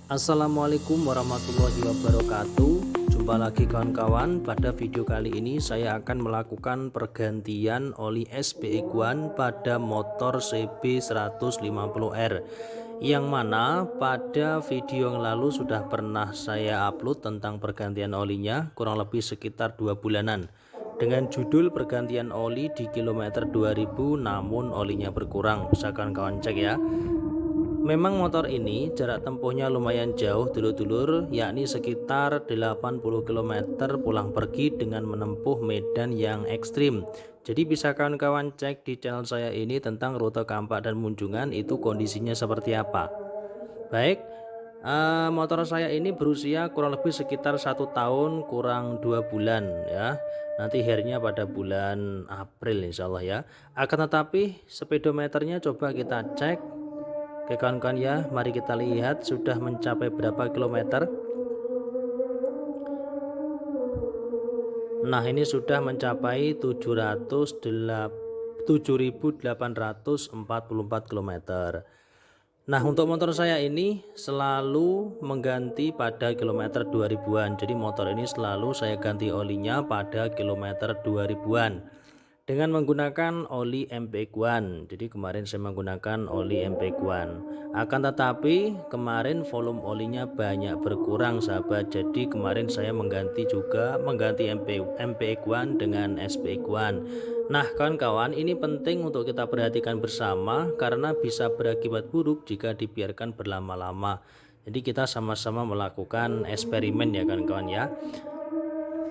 Assalamualaikum warahmatullahi wabarakatuh. Jumpa lagi kawan-kawan. Pada video kali ini saya akan melakukan pergantian oli SPX1 pada motor CB150R, yang mana pada video yang lalu sudah pernah saya upload tentang pergantian olinya, kurang lebih sekitar 2 bulanan, dengan judul pergantian oli di kilometer 2000 namun olinya berkurang. Bisa kawan-kawan cek ya. Memang motor ini jarak tempuhnya lumayan jauh dulur-dulur, yakni sekitar 80 km pulang pergi dengan menempuh medan yang ekstrim. Jadi bisa kawan-kawan cek di channel saya ini tentang rute Kampak dan Munjungan itu kondisinya seperti apa. Baik, motor saya ini berusia kurang lebih sekitar 1 tahun kurang 2 bulan ya. Nanti akhirnya pada bulan April insya Allah ya. Akan tetapi speedometernya coba kita cek. Oke kawan-kawan ya, mari kita lihat sudah mencapai berapa kilometer. Nah, ini sudah mencapai 7.844 km. Nah, untuk motor saya ini selalu mengganti pada kilometer 2000-an. Jadi motor ini selalu saya ganti olinya pada kilometer 2000-an dengan menggunakan oli MPX1. Jadi kemarin saya menggunakan oli MPX1. Akan tetapi kemarin volume olinya banyak berkurang sahabat. Jadi kemarin saya mengganti MPX1 dengan SPX1. Nah kawan-kawan, ini penting untuk kita perhatikan bersama karena bisa berakibat buruk jika dibiarkan berlama-lama. Jadi kita sama-sama melakukan eksperimen ya kawan-kawan ya.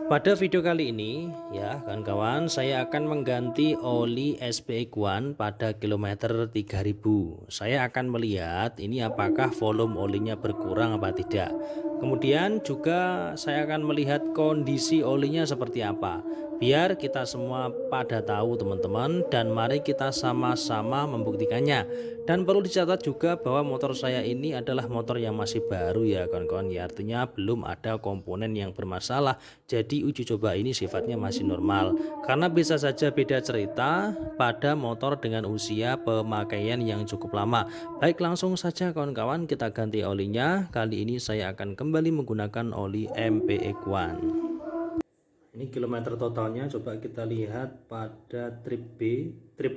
Pada video kali ini ya kawan-kawan, saya akan mengganti oli SPX1 pada kilometer 3000. Saya akan melihat ini apakah volume olinya berkurang apa tidak. Kemudian juga saya akan melihat kondisi olinya seperti apa, biar kita semua pada tahu teman-teman, dan mari kita sama-sama membuktikannya. Dan perlu dicatat juga bahwa motor saya ini adalah motor yang masih baru ya kawan-kawan ya, artinya belum ada komponen yang bermasalah. Jadi uji coba ini sifatnya masih normal, karena bisa saja beda cerita pada motor dengan usia pemakaian yang cukup lama. Baik, langsung saja kawan-kawan kita ganti olinya. Kali ini saya akan kembali menggunakan oli MPX1. Ini kilometer totalnya coba kita lihat pada trip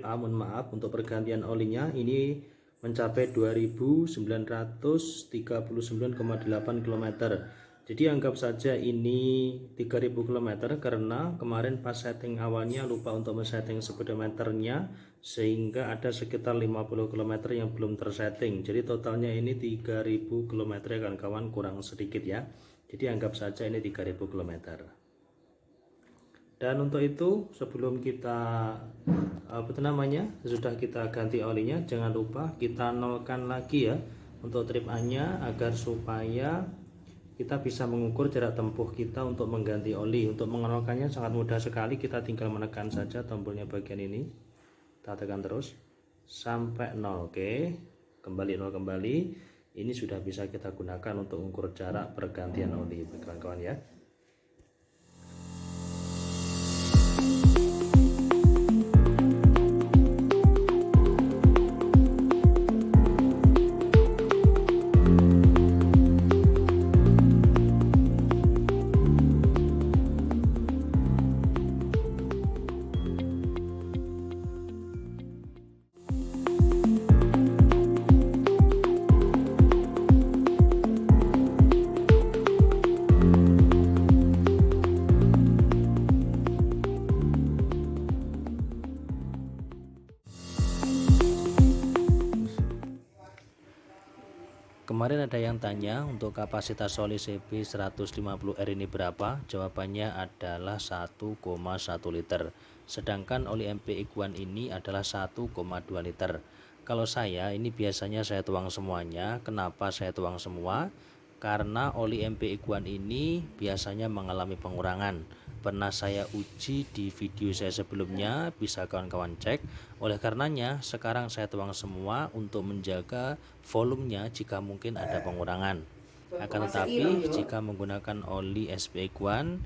A mohon maaf, untuk pergantian olinya ini mencapai 2939,8 km. Jadi anggap saja ini 3000 km karena kemarin pas setting awalnya lupa untuk men-setting speedometernya, sehingga ada sekitar 50 km yang belum tersetting. Jadi totalnya ini 3000 km ya kawan-kawan, kurang sedikit ya. Jadi anggap saja ini 3000 km. Dan untuk itu sebelum kita sudah kita ganti olinya, jangan lupa kita nolkan lagi ya untuk trip A nya, agar supaya kita bisa mengukur jarak tempuh kita untuk mengganti oli. Untuk menolkannya sangat mudah sekali, kita tinggal menekan saja tombolnya bagian ini, kita tekan terus sampai 0. Oke, kembali 0 kembali. Ini sudah bisa kita gunakan untuk mengukur jarak pergantian oli kawan-kawan ya. Kemarin ada yang tanya untuk kapasitas oli CB150R ini berapa? Jawabannya adalah 1,1 liter. Sedangkan oli MPX1 ini adalah 1,2 liter. Kalau saya ini biasanya saya tuang semuanya. Kenapa saya tuang semua? Karena oli MPX1 ini biasanya mengalami pengurangan. Pernah saya uji di video saya sebelumnya, bisa kawan-kawan cek. Oleh karenanya sekarang saya tuang semua untuk menjaga volumenya jika mungkin ada pengurangan. Akan tetapi jika menggunakan oli SPX1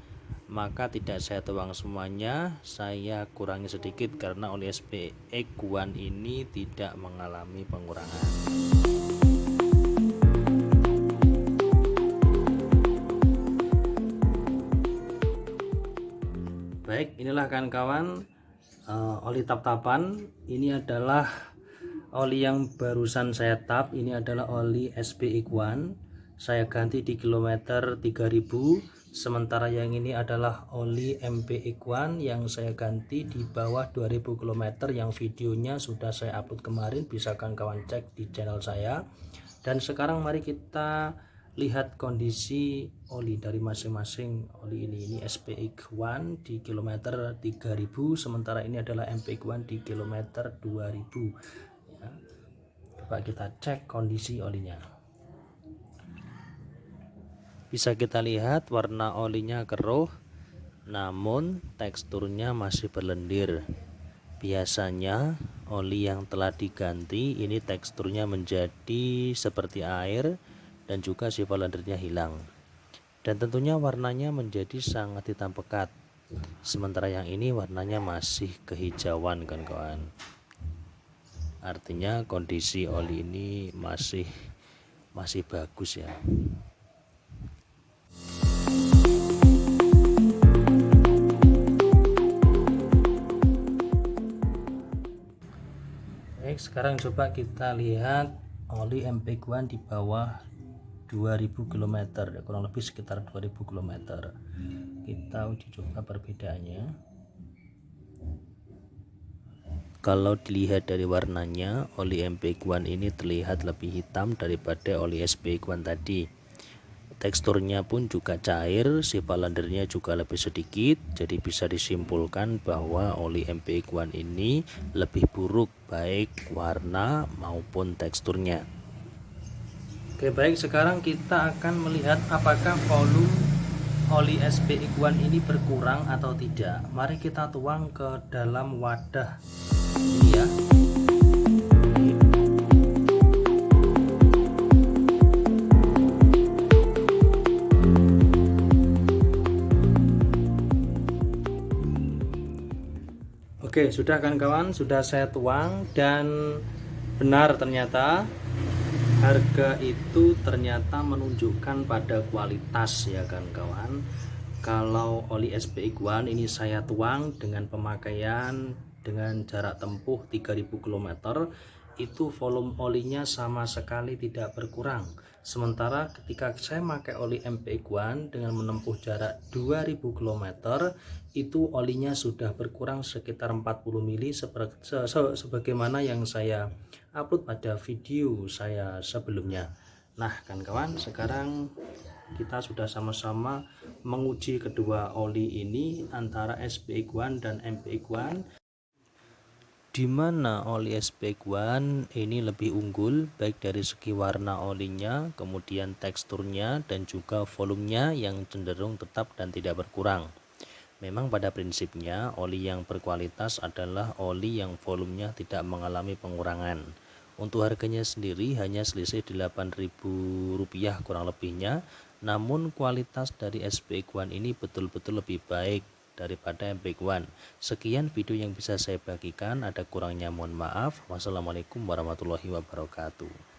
maka tidak saya tuang semuanya, saya kurangi sedikit karena oli SPX1 ini tidak mengalami pengurangan. inilah kawan-kawan oli tap-tapan. Ini adalah oli yang barusan saya tap. Ini adalah oli SPX1, saya ganti di kilometer 3000. Sementara yang ini adalah oli MPX1 yang saya ganti di bawah 2000 km, yang videonya sudah saya upload kemarin, bisa kawan-kawan cek di channel saya. Dan sekarang mari kita lihat kondisi oli dari masing-masing oli ini SPX1 di kilometer 3000, sementara ini adalah MPX1 di kilometer 2000 ya. Coba kita cek kondisi olinya. Bisa kita lihat warna olinya keruh, namun teksturnya masih berlendir. Biasanya oli yang telah diganti ini teksturnya menjadi seperti air dan juga sifat lendirnya hilang, dan tentunya warnanya menjadi sangat hitam pekat. Sementara yang ini warnanya masih kehijauan kan kawan, artinya kondisi oli ini masih bagus ya. Baik, sekarang coba kita lihat oli MPX1 di bawah 2000 km, kurang lebih sekitar 2000 km. Kita uji coba perbedaannya. Kalau dilihat dari warnanya, oli MPX1 ini terlihat lebih hitam daripada oli SPX1 tadi. Teksturnya pun juga cair, sifat lendirnya juga lebih sedikit, jadi bisa disimpulkan bahwa oli MPX1 ini lebih buruk baik warna maupun teksturnya. Oke, baik, sekarang kita akan melihat apakah volume oli SPX1 ini berkurang atau tidak. Mari kita tuang ke dalam wadah ini ya. Oke, sudah kan kawan, sudah saya tuang, dan benar ternyata harga itu ternyata menunjukkan pada kualitas ya kan kawan. Kalau oli SPX1 ini saya tuang dengan pemakaian dengan jarak tempuh 3000 km, itu volume olinya sama sekali tidak berkurang. Sementara ketika saya pakai oli MPX1 dengan menempuh jarak 2000 km, itu olinya sudah berkurang sekitar 40 mili sebagaimana yang saya upload pada video saya sebelumnya. Nah kan kawan, sekarang kita sudah sama-sama menguji kedua oli ini antara SPX1 dan MPX1, di mana oli SPX1 ini lebih unggul baik dari segi warna olinya, kemudian teksturnya, dan juga volumenya yang cenderung tetap dan tidak berkurang. Memang pada prinsipnya oli yang berkualitas adalah oli yang volumenya tidak mengalami pengurangan. Untuk harganya sendiri hanya selisih Rp8.000 kurang lebihnya, namun kualitas dari SPX1 ini betul-betul lebih baik daripada MPX1. Sekian video yang bisa saya bagikan, ada kurangnya mohon maaf. Wassalamualaikum warahmatullahi wabarakatuh.